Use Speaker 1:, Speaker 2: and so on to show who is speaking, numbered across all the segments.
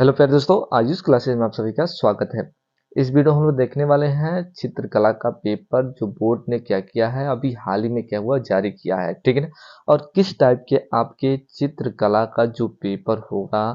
Speaker 1: Hello प्यारे दोस्तों, आज इस क्लासेस में आप सभी का स्वागत है। इस वीडियो में हम लोग देखने वाले हैं चित्रकला का पेपर जो बोर्ड ने क्या किया है, अभी हाल ही में क्या हुआ जारी किया है, ठीक है ना। और किस टाइप के आपके चित्रकला का जो पेपर होगा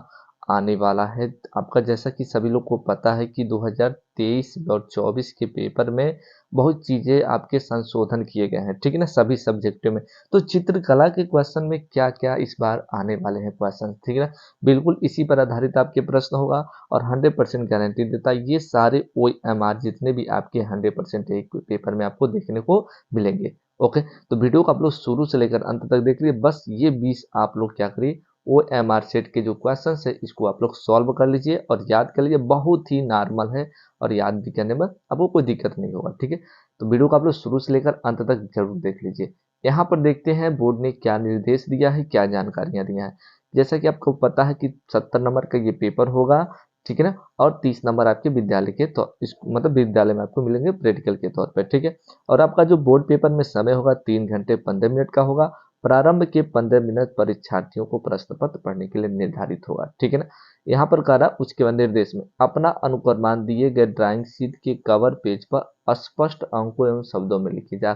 Speaker 1: आने वाला है आपका। जैसा कि सभी लोग को पता है कि 2023 और 24 के पेपर में बहुत चीज़ें आपके संशोधन किए गए हैं, ठीक है ना, सभी सब्जेक्टों में। तो चित्रकला के क्वेश्चन में क्या क्या इस बार आने वाले हैं क्वेश्चन, ठीक है ना। बिल्कुल इसी पर आधारित आपके प्रश्न होगा और 100% गारंटी देता है ये सारे OMR जितने भी आपके 100% एक पेपर में आपको देखने को मिलेंगे। ओके, तो वीडियो को आप लोग शुरू से लेकर अंत तक देख लीजिए। बस ये 20 आप लोग क्या करिए, OMR सेट के जो क्वेश्चन है इसको आप लोग सॉल्व कर लीजिए और याद कर लीजिए। बहुत ही नॉर्मल है और याद भी करने में आपको कोई दिक्कत नहीं होगा, ठीक है। तो वीडियो को आप लोग शुरू से लेकर अंत तक जरूर देख लीजिए। यहाँ पर देखते हैं बोर्ड ने क्या निर्देश दिया है, क्या जानकारियां दी हैं। जैसा कि आपको पता है कि 70 नंबर का ये पेपर होगा, ठीक है ना। और 30 नंबर आपके विद्यालय के तो इस मतलब विद्यालय में आपको मिलेंगे प्रैक्टिकल के तौर पर, ठीक है। और आपका जो बोर्ड पेपर में समय होगा 3 घंटे 15 मिनट का होगा। प्रारंभ के 15 मिनट परीक्षार्थियों को प्रश्न पत्र पढ़ने के लिए निर्धारित होगा, ठीक है ना। यहाँ पर कह रहा उसके बाद निर्देश में अपना अनुक्रमान दिए गए ड्राइंग शीट के कवर पेज पर स्पष्ट अंकों एवं शब्दों में लिखी जा।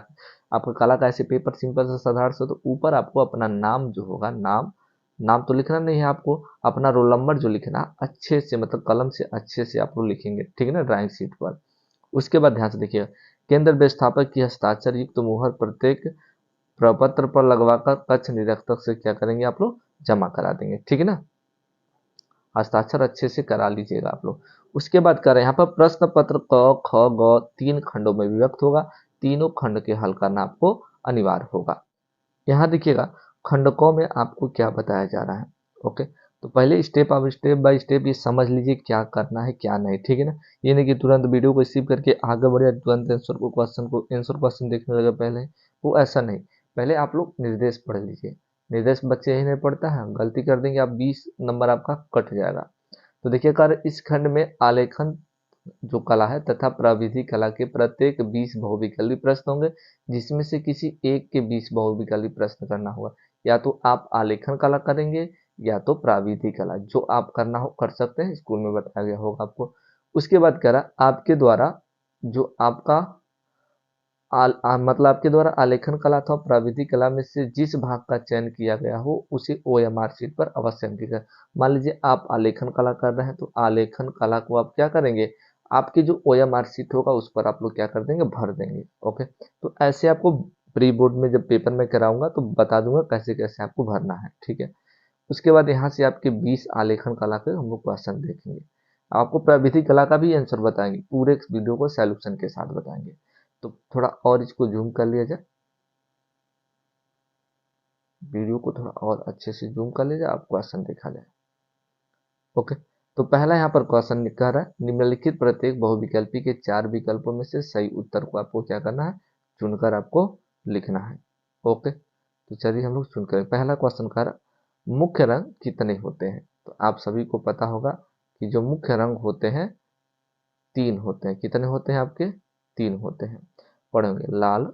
Speaker 1: आपका कला का ऐसे पेपर सिंपल से साधारण से, तो ऊपर आपको अपना नाम जो होगा, नाम नाम तो लिखना नहीं है आपको, अपना रोल नंबर जो लिखना अच्छे से मतलब कलम से अच्छे से आप लोग लिखेंगे, ठीक है ना, ड्राइंग शीट पर। उसके बाद ध्यान से देखिए, केंद्र व्यवस्थापक की हस्ताक्षर युक्त मुहर प्रत्येक प्रपत्र पर लगवाकर कक्ष निरीक्षक से क्या करेंगे आप लोग, जमा करा देंगे, ठीक है ना। हस्ताक्षर अच्छे से करा लीजिएगा आप लोग। उसके बाद करें यहाँ पर प्रश्न पत्र क ख ग 3 खंडों में विभक्त होगा। तीनों खंड के हल करना आपको अनिवार्य होगा। यहाँ देखिएगा खंडकों में आपको क्या बताया जा रहा है। ओके, तो पहले स्टेप आप स्टेप बाय स्टेप ये समझ लीजिए क्या करना है क्या नहीं, ठीक है ना। ये नहीं कि तुरंत वीडियो को स्किप करके आगे बढ़े, तुरंत आंसर क्वेश्चन देखने लगे पहले, वो ऐसा नहीं। पहले आप लोग निर्देश पढ़ लीजिए। निर्देश बच्चे ही नहीं पढ़ता है, गलती कर देंगे आप 20 नंबर आपका कट जाएगा। तो देखिए कार्य इस खंड में आलेखन जो कला है तथा प्रविधि कला के प्रत्येक 20 बहुविकल्पी प्रश्न होंगे, जिसमें से किसी एक के 20 बहुविकल्पी प्रश्न करना होगा। या तो आप आलेखन कला करेंगे या तो प्राविधि कला, जो आप करना हो कर सकते हैं, स्कूल में बताया गया होगा आपको। उसके बाद कह रहा आपके द्वारा जो आपका मतलब आपके द्वारा आलेखन कला अथवा प्राविधिक कला में से जिस भाग का चयन किया गया हो उसे OMR शीट पर अवश्य अंकित। मान लीजिए आप आलेखन कला कर रहे हैं तो आलेखन कला को आप क्या करेंगे, आपकी जो OMR शीट होगा उस पर आप लोग क्या कर देंगे, भर देंगे। ओके, तो ऐसे आपको प्री बोर्ड में जब पेपर में कराऊंगा तो बता दूंगा कैसे कैसे आपको भरना है, ठीक है। उसके बाद यहाँ से आपके 20 आलेखन कला के हम लोग क्वेश्चन देखेंगे। आपको प्राविधिक कला का भी आंसर बताएंगे, पूरे वीडियो को सॉल्यूशन के साथ बताएंगे। तो थोड़ा और इसको जूम कर लिया जाए, वीडियो को थोड़ा और अच्छे से जूम कर लिया जाए, आप क्वेश्चन देखा जाए। ओके, तो पहला यहाँ पर क्वेश्चन कह रहा है निम्नलिखित प्रत्येक बहुविकल्पी के 4 विकल्पों में से सही उत्तर को आपको क्या करना है, चुनकर आपको लिखना है। ओके, तो चलिए हम लोग चुनकर पहला क्वेश्चन कह रहा मुख्य रंग कितने होते हैं। तो आप सभी को पता होगा कि जो मुख्य रंग होते हैं 3 होते हैं। कितने होते हैं आपके, 3 होते हैं। पढ़ेंगे लाल,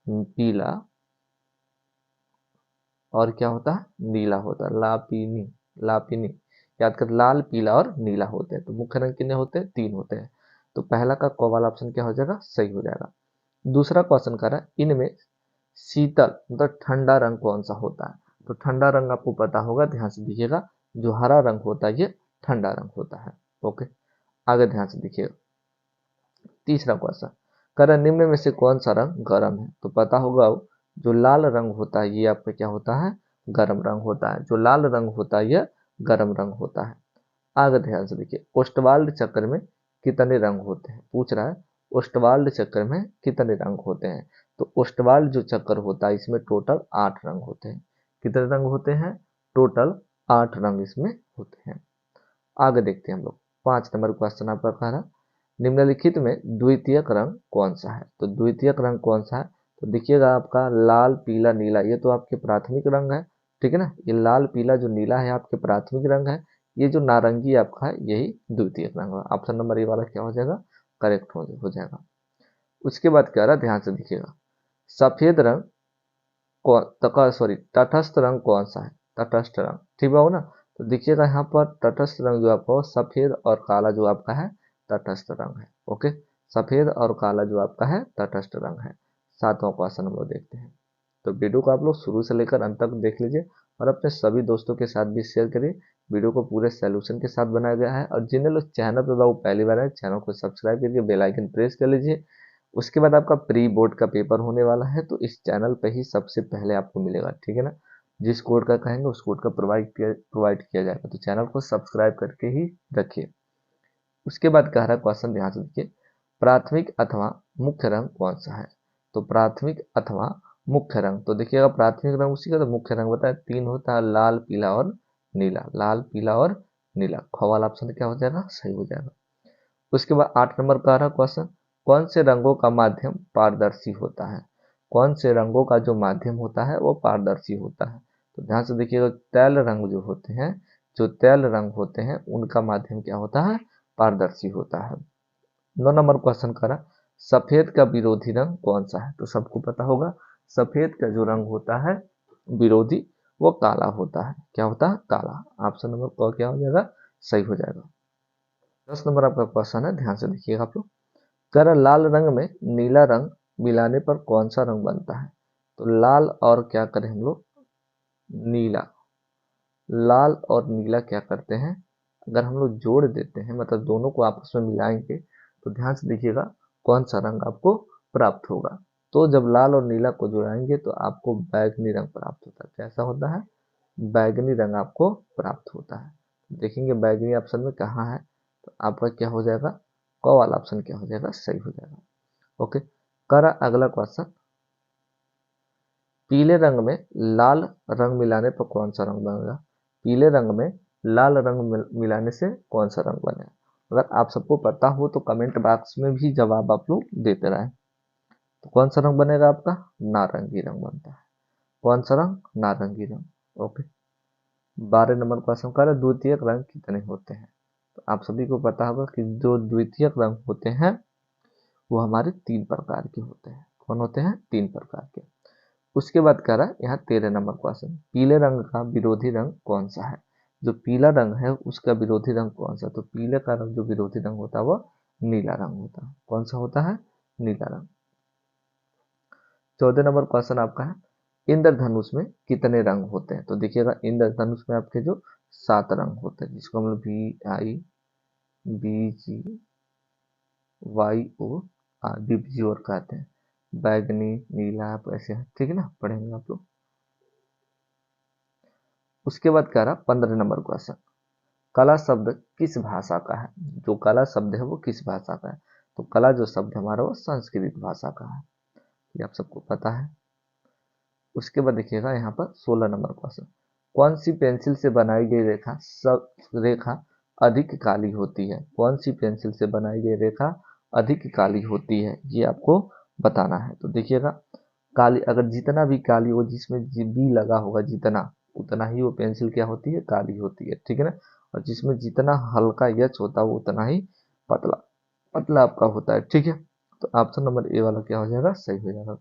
Speaker 1: पीला और क्या होता है, नीला होता है, लापीनी। लापीनी याद कर, लाल पीला और नीला होते हैं। तो मुख्य रंग कितने होते हैं, 3 होते हैं। तो पहला का क वाला ऑप्शन क्या हो जाएगा, सही हो जाएगा। दूसरा क्वेश्चन कर रहा है इनमें शीतल मतलब ठंडा रंग कौन सा होता है। तो ठंडा रंग आपको पता होगा, ध्यान से देखिएगा, जो हरा रंग होता है ये ठंडा रंग होता है। ओके, आगे ध्यान से देखिएगा। तीसरा क्वेश्चन कर रहा है निम्न में से कौन सा रंग गर्म है। तो पता होगा जो लाल रंग होता है ये आपका क्या होता है, गर्म रंग होता है। जो लाल रंग होता है यह गर्म रंग होता है। आगे ध्यान से देखिए, ओस्टवाल्ड चक्र में कितने रंग होते हैं, पूछ रहा है ओस्टवाल्ड चक्र में कितने रंग होते हैं। तो ओस्टवाल्ड जो चक्र होता है इसमें टोटल 8 रंग होते हैं। कितने रंग होते हैं, टोटल 8 रंग इसमें होते हैं। आगे देखते हैं हम लोग, 5 नंबर क्वेश्चन आपका कह रहा निम्नलिखित में द्वितीयक रंग कौन सा है। तो द्वितीयक रंग कौन सा है, तो देखिएगा आपका लाल पीला नीला ये तो आपके प्राथमिक रंग है, ठीक है ना। ये लाल पीला जो नीला है आपके प्राथमिक रंग है। ये जो नारंगी आपका है यही द्वितीयक रंग है। ऑप्शन नंबर ए वाला क्या हो जाएगा, करेक्ट हो जाएगा। उसके बाद क्या रहा, ध्यान से देखिएगा, सफेद रंग सॉरी तटस्थ रंग कौन सा है, तटस्थ रंग, ठीक है ना। तो देखिएगा यहाँ पर तटस्थ रंग जो आपका सफेद और काला जो आपका है तटस्थ रंग है। ओके, सफेद और काला जो आपका है तटस्थ रंग है। 7वां क्वेश्चन हम लोग देखते हैं। तो वीडियो को आप लोग शुरू से लेकर अंत तक देख लीजिए और अपने सभी दोस्तों के साथ भी शेयर करिए। वीडियो को पूरे सॉल्यूशन के साथ बनाया गया है और जिन्हें लोग चैनल पर बाबू पहली बार है चैनल को सब्सक्राइब करके बेल आइकन प्रेस कर लीजिए। उसके बाद आपका प्री बोर्ड का पेपर होने वाला है तो इस चैनल पे ही सबसे पहले आपको मिलेगा, ठीक है ना। जिस कोड का कहेंगे उस कोड का प्रोवाइड किया जाएगा, तो चैनल को सब्सक्राइब करके ही रखिए। उसके बाद कह रहा क्वेश्चन ध्यान से देखिए, प्राथमिक अथवा मुख्य रंग कौन सा है। तो प्राथमिक अथवा मुख्य रंग, तो देखिएगा प्राथमिक रंग उसी का तो मुख्य रंग बताया 3 होता है, लाल पीला और नीला। लाल पीला और नीला, ख वाला ऑप्शन क्या हो जाएगा, सही हो जाएगा। उसके बाद 8 नंबर का रहा क्वेश्चन, कौन से रंगों का माध्यम पारदर्शी होता है। कौन से रंगों का जो माध्यम होता है वो पारदर्शी होता है। तो ध्यान से देखिएगा, तैल रंग जो होते हैं, जो तैल रंग होते हैं उनका माध्यम क्या होता है, पारदर्शी होता है। 9 नंबर क्वेश्चन करा, सफेद का विरोधी रंग कौन सा है। तो सबको पता होगा सफेद का जो रंग होता है विरोधी वो काला होता है। क्या होता है, काला। ऑप्शन नंबर क क्या हो जाएगा, सही हो जाएगा। 10 नंबर आपका क्वेश्चन है, ध्यान से देखिएगा आप लोग। कह रहा लाल रंग में नीला रंग मिलाने पर कौन सा रंग बनता है। तो लाल और क्या करें हम लोग, नीला। लाल और नीला क्या करते हैं, अगर हम लोग जोड़ देते हैं मतलब दोनों को आपस में मिलाएंगे तो ध्यान से देखिएगा कौन सा रंग आपको प्राप्त होगा। तो जब लाल और नीला को जोड़ाएंगे तो आपको बैगनी रंग प्राप्त होता है। कैसा होता है, बैगनी रंग आपको प्राप्त होता है। देखेंगे बैगनी ऑप्शन में कहाँ है, तो आपका क्या हो जाएगा, क वाला ऑप्शन क्या हो जाएगा, सही हो जाएगा। ओके, करा अगला क्वेश्चन, पीले रंग में लाल रंग मिलाने पर कौन सा रंग बनेगा। पीले रंग में लाल रंग मिलाने से कौन सा रंग बनेगा। अगर आप सबको पता हो तो कमेंट बॉक्स में भी जवाब आप लोग देते रहें। तो कौन सा रंग बनेगा आपका, नारंगी रंग बनता है। कौन सा रंग, नारंगी रंग। ओके, 12 नंबर क्वेश्चन का द्वितीयक रंग कितने होते हैं। तो आप सभी को पता होगा कि जो द्वितीयक रंग होते हैं वो हमारे 3 प्रकार के होते हैं। कौन होते हैं, 3 प्रकार के। उसके बाद कह रहा है यहाँ 13 नंबर क्वेश्चन, पीले रंग का विरोधी रंग कौन सा है। जो पीला रंग है उसका विरोधी रंग कौन सा। तो पीले का रंग जो विरोधी रंग होता है वो नीला रंग होता है। कौन सा होता है, नीला रंग। 14 नंबर क्वेश्चन आपका है, इंद्रधनुष में कितने रंग होते हैं। तो देखिएगा इंद्रधनुष में आपके जो 7 रंग होते हैं जिसको हम लोग VIBGYOR कहते हैं। बैगनी, नीला, आप ऐसे हैं, ठीक है ना, पढ़ेंगे आप लोग। उसके बाद कह रहा 15 नंबर क्वेश्चन, कला शब्द किस भाषा का है। जो कला शब्द है वो किस भाषा का है। तो कला जो शब्द हमारा वो संस्कृत भाषा का है, ये आप सबको पता है। उसके बाद देखिएगा यहाँ पर 16 नंबर क्वेश्चन, कौन सी पेंसिल से बनाई गई रेखा अधिक काली होती है। कौन सी पेंसिल से बनाई गई रेखा अधिक काली होती है, ये आपको बताना है। तो देखिएगा काली, अगर जितना भी काली हो, जिसमें बी लगा होगा जितना, उतना ही वो पेंसिल क्या होती है, काली होती है, ठीक है ना। और जिसमें जितना हल्का यच होता है वो उतना ही पतला पतला आपका होता है, ठीक है। तो ऑप्शन नंबर ए वाला क्या हो जाएगा, सही हो जाएगा।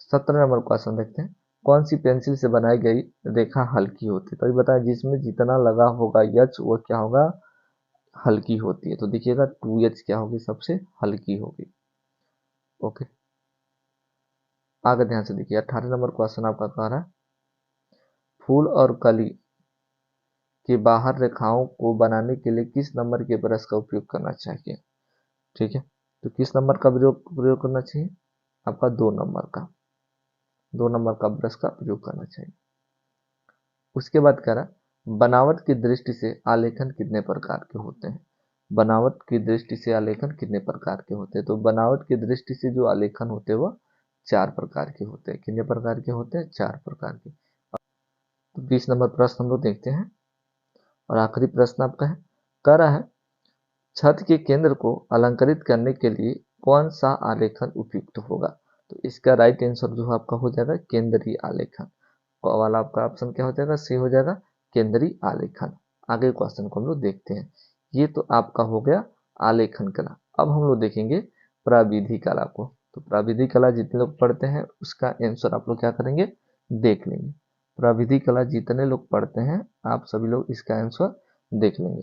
Speaker 1: 17 नंबर क्वेश्चन देखते हैं, कौन सी पेंसिल से बनाई गई रेखा हल्की होती है। तो ये बताया जिसमें जितना लगा होगा यच वो क्या होगा, हल्की होती है। तो देखिएगा 2H क्या होगी, सबसे हल्की होगी। ओके, आगे ध्यान से देखिए 18 नंबर क्वेश्चन आपका कह रहा है, फूल और कली के बाहर रेखाओं को बनाने के लिए किस नंबर के ब्रश का उपयोग करना चाहिए। ठीक है, तो किस नंबर का प्रयोग करना चाहिए, आपका 2 नंबर का ब्रश का प्रयोग करना चाहिए। उसके बाद कह रहा बनावट की दृष्टि से आलेखन कितने प्रकार के होते हैं। बनावट की दृष्टि से आलेखन कितने प्रकार के होते हैं। तो बनावट की दृष्टि से जो आलेखन होते हैं वो 4 प्रकार के होते हैं। कितने प्रकार के होते हैं, 4 प्रकार के। तो 20 नंबर प्रश्न हम लोग देखते हैं और आखिरी प्रश्न आपका है, कह रहा है छत के केंद्र को अलंकृत करने के लिए कौन सा आलेखन उपयुक्त होगा। तो इसका राइट आंसर जो आपका हो जाएगा केंद्रीय आलेखन। वाला आपका ऑप्शन क्या हो जाएगा, सी हो जाएगा, केंद्रीय आलेखन। आगे क्वेश्चन को हम लोग देखते हैं। ये तो आपका हो गया आलेखन कला। अब हम लोग देखेंगे प्राविधि कला को। तो प्राविधि कला जितने लोग पढ़ते हैं उसका आंसर आप लोग क्या करेंगे, देख लेंगे। प्रविधि कला जितने लोग पढ़ते हैं आप सभी लोग इसका आंसर देख लेंगे।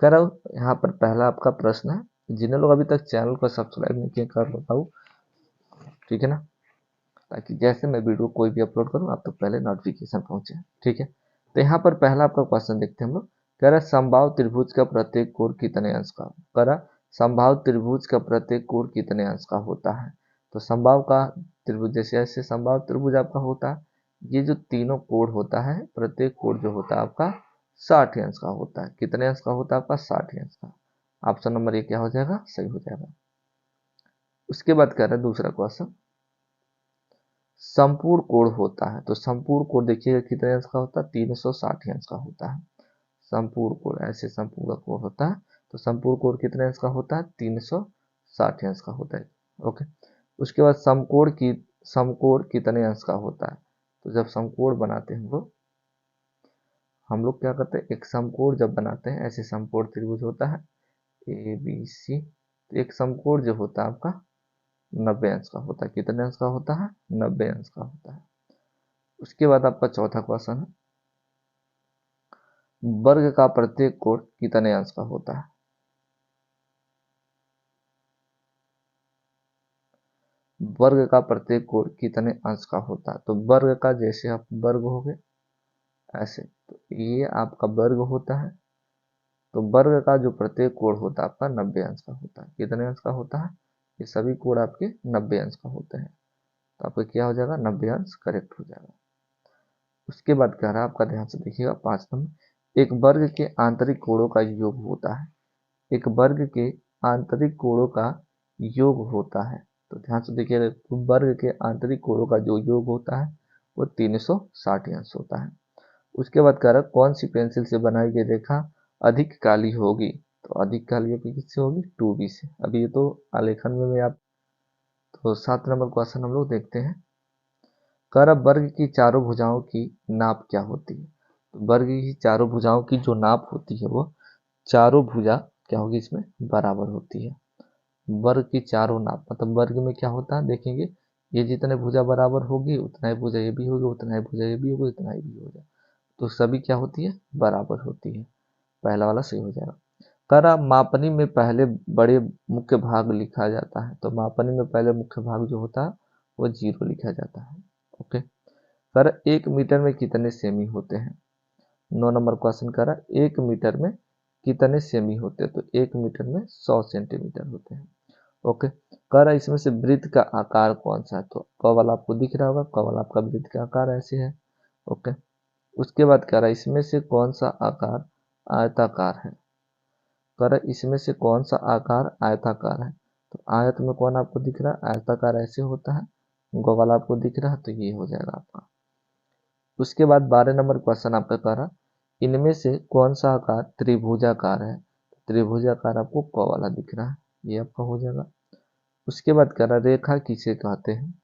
Speaker 1: कह रहा हूँ यहाँ पर पहला आपका प्रश्न है, जिन्हें लोग अभी तक चैनल को सब्सक्राइब नहीं किया कर बताऊँ, ठीक है ना, ताकि जैसे मैं वीडियो कोई भी अपलोड करूँ आप तो पहले नोटिफिकेशन पहुंचे, ठीक है। तो यहाँ पर पहला आपका क्वेश्चन देखते हैं हम लोग। कह रहा समबाहु त्रिभुज का प्रत्येक कोण कितने अंश का, कह रहा समबाहु त्रिभुज का प्रत्येक कोण कितने अंश का होता है। तो समबाहु का त्रिभुज जैसे ऐसे समबाहु त्रिभुज आपका होता है, ये जो तीनों कोण होता है प्रत्येक कोण जो होता है आपका 60 अंश का होता है। कितने अंश का होता है आपका 60 अंश का। ऑप्शन नंबर ए क्या हो जाएगा, सही हो जाएगा। उसके बाद कह रहा है दूसरा क्वेश्चन, संपूर्ण कोण होता है। तो संपूर्ण कोण देखिएगा कितने अंश का होता है, 360 अंश का होता है। संपूर्ण कोण ऐसे संपूर्ण कोण होता है, तो संपूर्ण कोण कितने अंश का होता है, 360 अंश का होता है। ओके। उसके बाद समकोण कितने अंश का होता है। तो जब समकोण बनाते हैं हम लोग क्या करते हैं, एक समकोण जब बनाते हैं ऐसे समकोण त्रिभुज होता है ए बी सी, तो एक समकोण जो होता है आपका 90 अंश का होता है। कितने अंश का होता है, 90 अंश का होता है। उसके बाद आपका चौथा क्वेश्चन है, वर्ग का प्रत्येक कोण कितने अंश का होता है। वर्ग का प्रत्येक कोण कितने अंश का होता है। तो वर्ग का जैसे आप वर्ग हो गए ऐसे, तो ये आपका वर्ग होता है, तो वर्ग का जो प्रत्येक कोण होता है आपका 90 अंश का होता है। कितने अंश का होता है, ये सभी कोण आपके 90 अंश का होते हैं। तो आपका क्या हो जाएगा, 90 अंश करेक्ट हो जाएगा। उसके बाद कह रहा है आपका, ध्यान से देखिएगा 5 नंबर, एक वर्ग के आंतरिक कोणों का योग होता है। एक वर्ग के आंतरिक कोणों का योग होता है। तो ध्यान से देखिएगा, वर्ग के आंतरिक कोणों का जो योग होता है वो 360 अंश होता है। उसके बाद कह रहा है कौन सी पेंसिल से बनाई गई रेखा अधिक काली होगी। तो अधिक काली आपकी किससे होगी, 2B से। अभी ये तो आलेखन में आप, तो 7 नंबर क्वेश्चन हम लोग देखते हैं। कह रहा वर्ग की चारों भुजाओं की नाप क्या होती है। तो वर्ग की चारों भुजाओं की जो नाप होती है वो चारों भुजा क्या होगी, इसमें बराबर होती है। वर्ग की चारों नाप मतलब वर्ग में क्या होता है देखेंगे, ये जितने भुजा बराबर होगी उतना ही भुजा ये भी होगी, उतना ही भुजा ये भी होगी, उतना ही भी होगा, तो सभी क्या होती है, बराबर होती है। पहला वाला सही हो जाएगा। करा मापनी में पहले बड़े मुख्य भाग लिखा जाता है। तो मापनी में पहले मुख्य भाग जो होता है वो 0 लिखा जाता है। ओके। कर 1 मीटर में कितने सेमी होते हैं। 9 नंबर क्वेश्चन करा 1 मीटर में कितने सेमी होते हैं। तो 1 मीटर में 100 सेंटीमीटर होते हैं। ओके। कह रहा इसमें से वृत्त का आकार कौन सा है। तो क वाला आपको दिख रहा होगा, क वाला आपका वृत्त का आकार ऐसे है। ओके। उसके बाद कह रहा इसमें से कौन सा आकार आयताकार है। कह रहा इसमें से कौन सा आकार आयताकार है। तो आयत में कौन आपको दिख रहा है, आयताकार ऐसे होता है। ग वाला आपको दिख रहा है, तो ये हो जाएगा आपका। उसके बाद 12 नंबर क्वेश्चन आपका कह रहा इनमें से कौन सा आकार त्रिभुजाकार है। त्रिभुजाकार आपको क वाला दिख रहा है, ये आपका हो जाएगा। उसके बाद कह रहा रेखा किसे कहते हैं।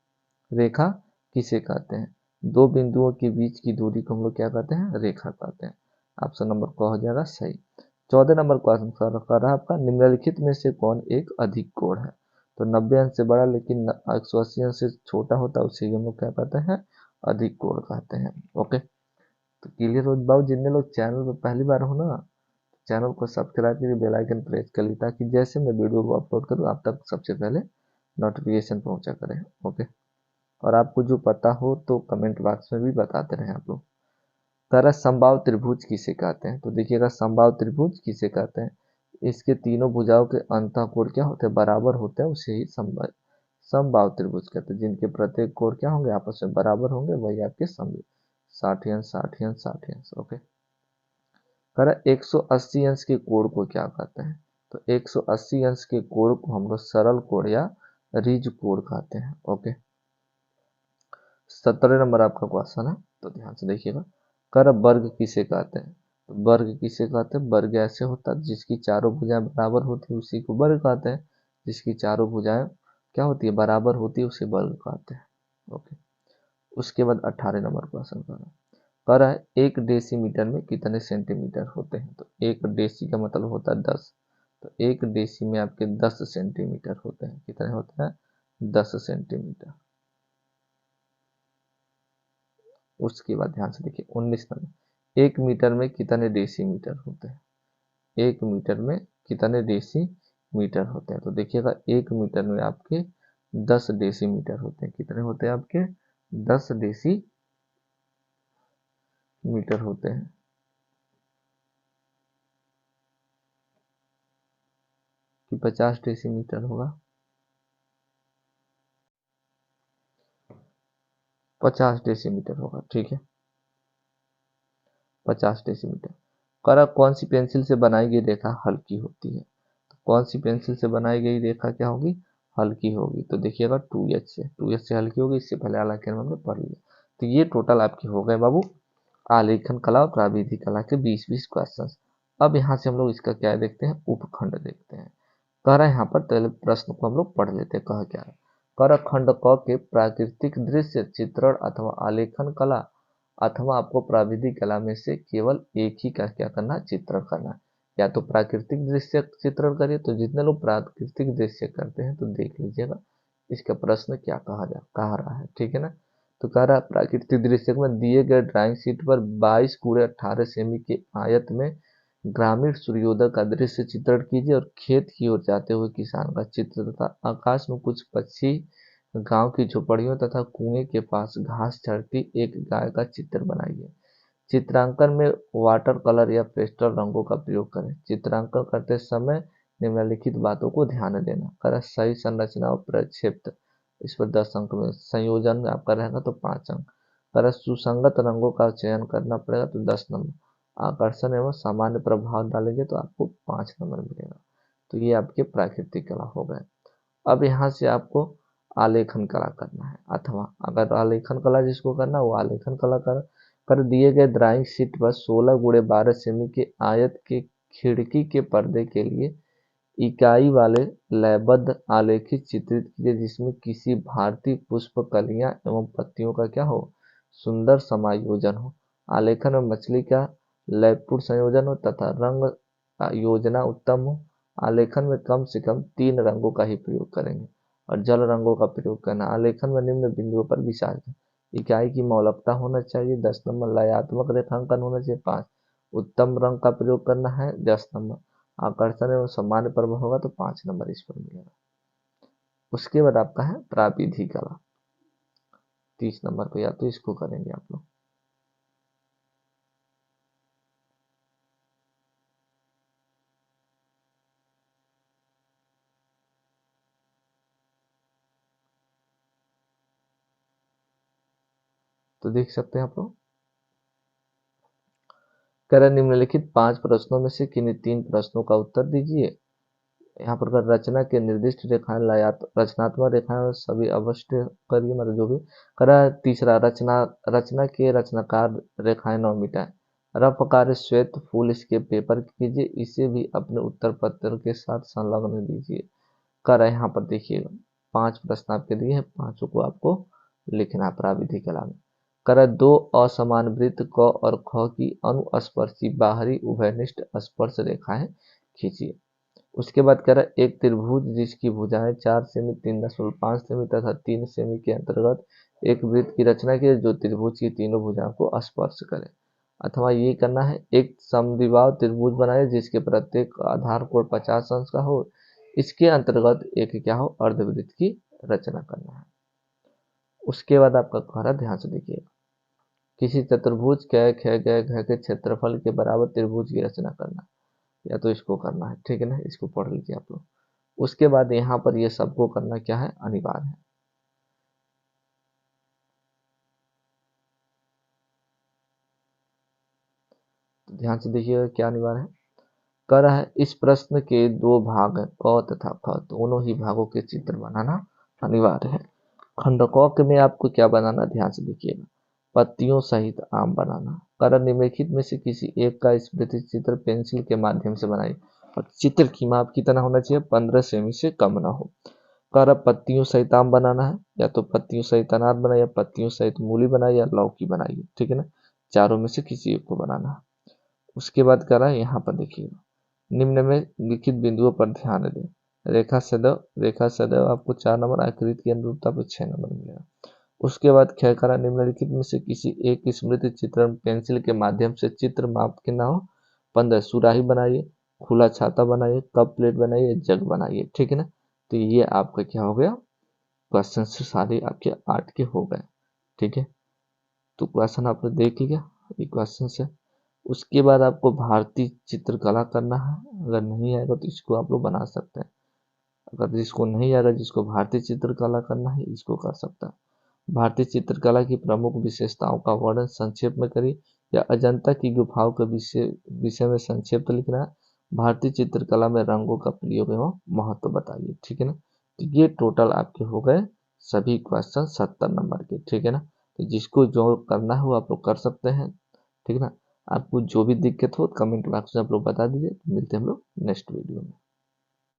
Speaker 1: रेखा किसे कहते हैं, दो बिंदुओं के बीच की दूरी को हम लोग क्या कहते हैं, रेखा कहते हैं। ऑप्शन नंबर क हो जाएगा सही। 14 नंबर क्वेश्चन कर रहा है आपका, निम्नलिखित में से कौन एक अधिक कोण है। तो 90 अंश से बड़ा लेकिन 180 अंश से छोटा होता है उसे हम लोग क्या कहते हैं, अधिक कोण कहते हैं। ओके। तो क्लियर हो बाबू, जितने लोग चैनल पर पहली बार हो ना, चैनल को सब्सक्राइब करिए, बेल आइकन प्रेस कर लीजिए, ताकि जैसे मैं वीडियो को अपलोड करूँ आप तक सबसे पहले नोटिफिकेशन पहुंचा करें। ओके। और आपको जो पता हो तो कमेंट बॉक्स में भी बताते रहे आप लोग। तरह समबाहु त्रिभुज किसे कहते हैं। तो देखिएगा समबाहु त्रिभुज किसे कहते हैं, इसके तीनों भुजाओं के अंतःकोण क्या होते हैं, बराबर होते हैं, उसे ही समबाहु त्रिभुज कहते हैं। जिनके प्रत्येक कोण क्या होंगे, आपस में बराबर होंगे, वही आपके समबाहु 60 अंश 60 अंश 60 अंश। ओके। कह 180 अंश के कोण को क्या कहते हैं। तो 180 अंश के कोण को हम लोग सरल कोण या रीज कोण कहते हैं। ओके। 17 नंबर आपका क्वेश्चन है, तो ध्यान से देखिएगा। कर वर्ग किसे कहते हैं। तो वर्ग किसे कहते हैं, वर्ग ऐसे होता है जिसकी चारों भुजाएं बराबर होती है उसी को वर्ग कहते हैं। जिसकी चारों भुजाएं क्या होती है, बराबर होती है, उसे वर्ग कहते हैं। ओके। उसके बाद 18 नंबर क्वेश्चन कह रहा है 1 डेसीमीटर में कितने सेंटीमीटर होते हैं। तो 1 डेसी का मतलब होता है 10। तो 1 डेसी में आपके 10 सेंटीमीटर होते हैं। कितने होते हैं, 10 सेंटीमीटर। उसके बाद ध्यान से देखिए 19 नंबर, 1 मीटर में कितने डेसीमीटर होते हैं? 1 मीटर में कितने डेसीमीटर होते हैं? तो देखिएगा 1 मीटर में आपके 10 डेसीमीटर होते हैं। कितने होते हैं आपके? 10 डेसीमीटर होते हैं। कि 50 डेसीमीटर होगा? 50 डेसीमीटर होगा, ठीक है, 50 डेसीमीटर। करा कौन सी पेंसिल से बनाई गई रेखा हल्की होती है? तो कौन सी पेंसिल से बनाई गई रेखा क्या होगी? हल्की होगी। तो देखिएगा 2H से हल्की होगी। इससे पहले आलेखन में हमने पढ़ लिया। तो ये टोटल आपके हो गए बाबू आलेखन कला और प्राविधिक कला के 20-20 क्वेश्चन। अब यहाँ से हम लोग इसका क्या देखते हैं, उपखंड देखते हैं। कह रहा है यहाँ पर पहले प्रश्न को हम लोग पढ़ लेते हैं। कह क्या है, कह रहा खंड क के प्राकृतिक दृश्य चित्रण अथवा आलेखन कला अथवा आपको प्राविधिक कला में से केवल एक ही का क्या करना है, चित्रण करना है। या तो प्राकृतिक दृश्य चित्रण करिए, तो जितने लोग प्राकृतिक दृश्य करते हैं तो देख लीजिएगा इसका प्रश्न क्या कह रहा है, ठीक है ना। तो कह रहा है प्राकृतिक दृश्य में दिए गए ड्राइंग शीट पर 22 × 18 सेमी के आयत में ग्रामीण सूर्योदय का दृश्य चित्रण कीजिए और खेत की ओर जाते हुए किसान का चित्र तथा आकाश में कुछ पक्षी, गांव की झोपड़ियों तथा कुएं के पास घास चरती एक गाय का चित्र बनाइए। चित्रांकन में वाटर कलर या पेस्टल रंगों का प्रयोग करें। चित्रांकन करते समय निम्नलिखित बातों को ध्यान देना। कर सही संरचना और प्रक्षेप्त, इस पर 10 अंक में। संयोजन में आपका रहेगा तो 5 अंक। कर सुसंगत रंगों का चयन करना पड़ेगा तो 10 नंबर। आकर्षण एवं सामान्य प्रभाव डालेंगे तो आपको 5 नंबर मिलेगा। तो ये आपके प्राकृतिक कला हो गए। अब यहाँ से आपको आलेखन कला करना है, अथवा अगर आलेखन कला जिसको करना वो आलेखन कला कर दिए गए ड्राइंग शीट पर 16 × 12 सेमी के आयत के खिड़की के पर्दे के लिए इकाई वाले लयबद्ध आलेखित चित्रित कीजिए जिसमें किसी भारतीय पुष्प कलियां एवं पत्तियों का क्या हो, सुंदर समायोजन हो। आलेखन में मछली का लयपूर्ण संयोजन हो तथा रंग योजना उत्तम हो। आलेखन में कम से कम 3 रंगों का ही प्रयोग करेंगे और जल रंगों का प्रयोग करना। आलेखन में निम्न बिंदुओं पर विचार करें। इकाई की मौलिकता होना चाहिए 10 नंबर। लयात्मक रेखांकन होना चाहिए 5। उत्तम रंग का प्रयोग करना है 10 नंबर। आकर्षण एवं सामान्य पर्व होगा तो 5 नंबर इस पर मिलेगा। उसके बाद आपका है प्राविधिक कला, 30 नंबर पे, या तो इसको करेंगे आप लोग। तो देख सकते हैं आप लोग, कह रहे निम्नलिखित 5 प्रश्नों में से किन्हीं 3 प्रश्नों का उत्तर दीजिए। यहाँ पर रचना के निर्दिष्ट रेखाएं रचनात्मक रेखाएं और सभी अवश्य करिए, मतलब जो भी करा। तीसरा, रचना के रचनाकार रेखाएं 9 मिटाएं। रफ कार्य श्वेत फूल इसके पेपर कीजिए, इसे भी अपने उत्तर पत्र के साथ संलग्न दीजिए। कर यहाँ पर देखिएगा 5 प्रश्न आपके दिए हैं, 5 को आपको लिखना है प्राविधिक कला में। कर 2 असमान वृत्त क और ख की अनुस्पर्शी बाहरी उभयनिष्ठ स्पर्श रेखाएं खींचिए। उसके बाद कह रहा है एक त्रिभुज जिसकी भुजाएं 4 सेमी 3.5 सेमी तथा 3 सेमी के अंतर्गत एक वृत्त की रचना की जो त्रिभुज की तीनों भुजाओं को स्पर्श करे। अथवा ये करना है एक समद्विबाहु त्रिभुज बनाए जिसके प्रत्येक आधार कोण 50 अंश का हो, इसके अंतर्गत एक क्या हो, अर्धवृत्त की रचना करना है। उसके बाद आपका कह ध्यान से देखिएगा, किसी चतुर्भुज कै ख गय घ के क्षेत्रफल के बराबर त्रिभुज की रचना करना, या तो इसको करना है, ठीक है ना, इसको पढ़ लीजिए आप लोग। उसके बाद यहाँ पर ये सबको करना क्या है, अनिवार्य है। तो ध्यान से देखिएगा क्या अनिवार्य है। कर रहा है इस प्रश्न के 2 भाग क तथा ख, दोनों ही भागों के चित्र बनाना अनिवार्य है। खंड क में आपको क्या बनाना, ध्यान से देखिएगा, पत्तियों सहित आम बनाना। कर निम्नलिखित में से किसी एक का स्मृति चित्र पेंसिल के माध्यम से बनाइए और चित्र की माप कितना होना चाहिए, 15 सेमी से कम ना हो। कर पत्तियों सहित आम बनाना है, या तो पत्तियों सहित अनार बनाइए, पत्तियों सहित मूली बनाइए या लौकी बनाइए, ठीक है ना, चारों में से किसी एक को बनाना है। उसके बाद करा यहाँ पर देखिएगा, निम्न में लिखित बिंदुओं पर ध्यान दें। रेखा सदैव आपको 4 नंबर, आकृति की अनुरूपता पर 6 नंबर मिलेगा। उसके बाद ख करा निम्नलिखित में से किसी एक स्मृति चित्रण पेंसिल के माध्यम से चित्र माप के ना हो। 15 सुराही बनाइए, खुला छाता बनाइए, कप प्लेट बनाइए, जग बनाइए। ठीक है ना। तो ये आपका क्या हो गया, क्वेश्चन से सारे आपके 8 के हो गए। ठीक है, तो क्वेश्चन आपने देख लिया ये क्वेश्चन से। उसके बाद आपको भारतीय चित्रकला करना है। अगर नहीं आएगा तो इसको आप लोग बना सकते हैं। अगर जिसको नहीं आएगा, जिसको भारतीय चित्रकला करना है, इसको कर सकता है। भारतीय चित्रकला की प्रमुख विशेषताओं का वर्णन संक्षेप में करिए, या अजंता की गुफाओं के विषय में संक्षिप्त लिखना है। भारतीय चित्रकला में रंगों का प्रयोग एवं महत्व बताइए। ठीक है ना। तो ये टोटल आपके हो गए सभी क्वेश्चन 70 नंबर के। ठीक है ना। तो जिसको जो करना है वो आप लोग कर सकते हैं। ठीक है ना। आपको जो भी दिक्कत हो कमेंट बॉक्स में आप लोग बता दीजिए। मिलते हैं हम लोग नेक्स्ट वीडियो में।